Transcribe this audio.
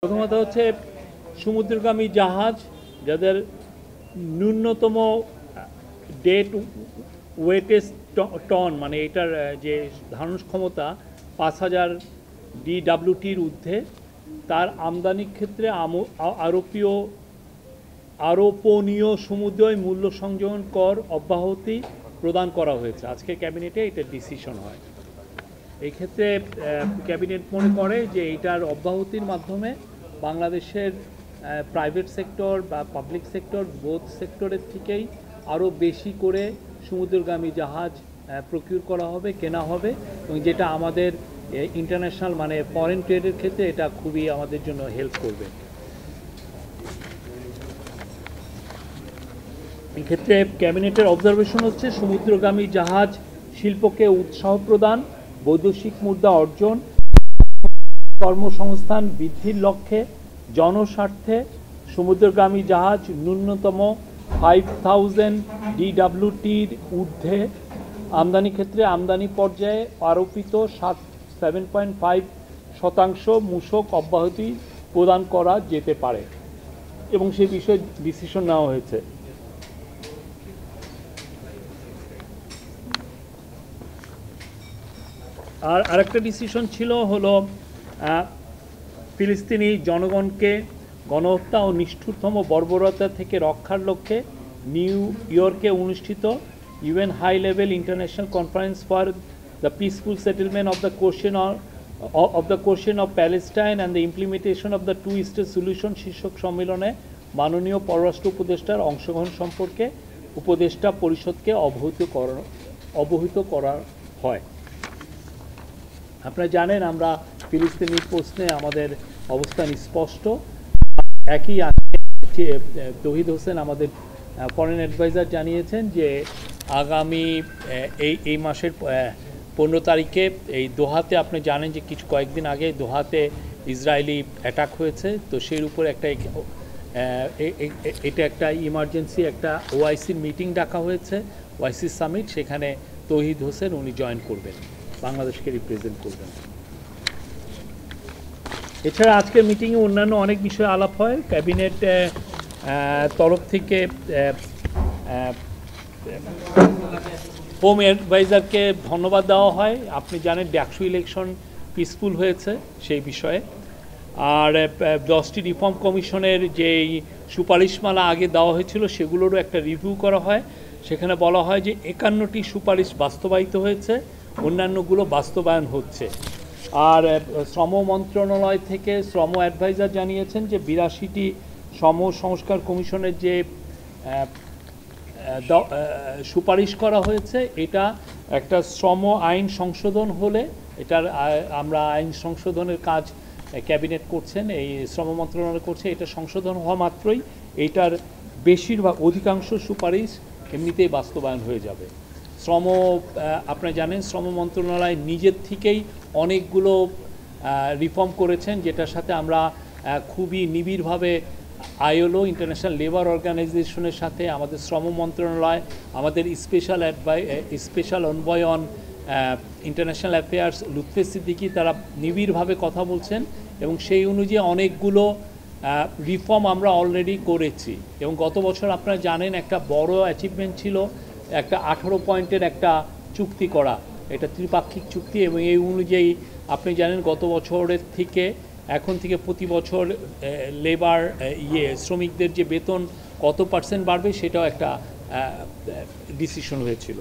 প্রথমত হচ্ছে সমুদ্রগামী জাহাজ যাদের ন্যূনতম ডেট ওয়েটেজ টন মানে এটার যে ধারণ ক্ষমতা 5000 DWTর ঊর্ধ্বে তার আমদানির ক্ষেত্রে আরোপনীয় সমুদ্রয় মূল্য সংযোজন কর অব্যাহতি প্রদান করা হয়েছে। আজকে ক্যাবিনেটে এটা ডিসিশন হয়। এই ক্ষেত্রে ক্যাবিনেট মনে করে যে এইটার অব্যাহতির মাধ্যমে বাংলাদেশের প্রাইভেট সেক্টর বা পাবলিক সেক্টর বোথ সেক্টরের থেকেই আরও বেশি করে সমুদ্রগামী জাহাজ প্রকিউর করা হবে, কেনা হবে, এবং যেটা আমাদের ইন্টারন্যাশনাল মানে ফরেন ট্রেডের ক্ষেত্রে এটা খুবই আমাদের জন্য হেল্প করবে। এক্ষেত্রে ক্যাবিনেটের অবজারভেশন হচ্ছে সমুদ্রগামী জাহাজ শিল্পকে উৎসাহ প্রদান, বৈদেশিক মুদ্রা অর্জন, কর্মসংস্থান বৃদ্ধির লক্ষ্যে জনস্বার্থে সমুদ্রগামী জাহাজ ন্যূনতম 5000 DWTর ঊর্ধ্বে আমদানি ক্ষেত্রে আমদানি পর্যায়ে আরোপিত 7.5% মূসক অব্যাহতি প্রদান করা যেতে পারে এবং সে বিষয়ে ডিসিশন নেওয়া হয়েছে। আর আরেকটা ডিসিশন ছিল হলো ফিলিস্তিনি জনগণকে গণহত্যা ও নিষ্ঠুরতম বর্বরতা থেকে রক্ষার লক্ষ্যে নিউ ইয়র্কে অনুষ্ঠিত UN high level international conference for the peaceful settlement of the question of Palestine and the implementation of the two state solution শীর্ষক সম্মেলনে মাননীয় পররাষ্ট্র উপদেষ্টার অংশগ্রহণ সম্পর্কে উপদেষ্টা পরিষদকে অবহিত করা হয়। আপনারা জানেন আমরা ফিলিস্তিনি প্রশ্নে আমাদের অবস্থান স্পষ্ট। একই তৌহিদ হোসেন আমাদের ফরেন অ্যাডভাইজার জানিয়েছেন যে আগামী এই মাসের 15 তারিখে এই দোহাতে, আপনি জানেন যে কয়েকদিন আগে দোহাতে ইসরায়েলি অ্যাটাক হয়েছে, তো সেই উপরে এটা একটা ইমার্জেন্সি একটা ওআইসির মিটিং ডাকা হয়েছে, ওআইসি সামিট। সেখানে তৌহিদ হোসেন উনি জয়েন করবেন, বাংলাদেশকে রিপ্রেজেন্ট করবেন। এছাড়া আজকের মিটিংয়ে অন্যান্য অনেক বিষয়ে আলাপ হয়। ক্যাবিনেট তরফ থেকে হোম অ্যাডভাইজারকে ধন্যবাদ দেওয়া হয়। আপনি জানেন ডাকসু ইলেকশন পিসফুল হয়েছে সেই বিষয়ে। আর 10টি রিফর্ম কমিশনের যেই সুপারিশমালা আগে দেওয়া হয়েছিল সেগুলোরও একটা রিভিউ করা হয়। সেখানে বলা হয় যে 51টি সুপারিশ বাস্তবায়িত হয়েছে, অন্যান্যগুলো বাস্তবায়ন হচ্ছে। আর শ্রম মন্ত্রণালয় থেকে শ্রম অ্যাডভাইজার জানিয়েছেন যে 82টি শ্রম সংস্কার কমিশনের যে সুপারিশ করা হয়েছে এটা একটা শ্রম আইন সংশোধন হলে এটার আমরা আইন সংশোধনের কাজ ক্যাবিনেট করছেন, এই শ্রম মন্ত্রণালয় করছে। এটা সংশোধন হওয়া মাত্রই এইটার বেশিরভাগ অধিকাংশ সুপারিশ এমনিতেই বাস্তবায়ন হয়ে যাবে। আপনারা জানেন শ্রম মন্ত্রণালয় নিজের থেকেই অনেকগুলো রিফর্ম করেছেন, যেটার সাথে আমরা খুবই নিবিড়ভাবে ILO ইন্টারন্যাশনাল লেবার অর্গানাইজেশনের সাথে আমাদের শ্রম মন্ত্রণালয়, আমাদের special envoy on international affairs Lutfey Siddiqui, তারা নিবিড়ভাবে কথা বলছেন এবং সেই অনুযায়ী অনেকগুলো রিফর্ম আমরা অলরেডি করেছি। এবং গত বছর আপনারা জানেন একটা বড় অ্যাচিভমেন্ট ছিল একটা 18 পয়েন্টের একটা চুক্তি করা, এটা ত্রিপাক্ষিক চুক্তি। এবং এই অনুযায়ী আপনি জানেন গত বছরের থেকে এখন থেকে প্রতি বছর লেবার শ্রমিকদের যে বেতন কত % বাড়বে সেটাও একটা ডিসিশন হয়েছিল।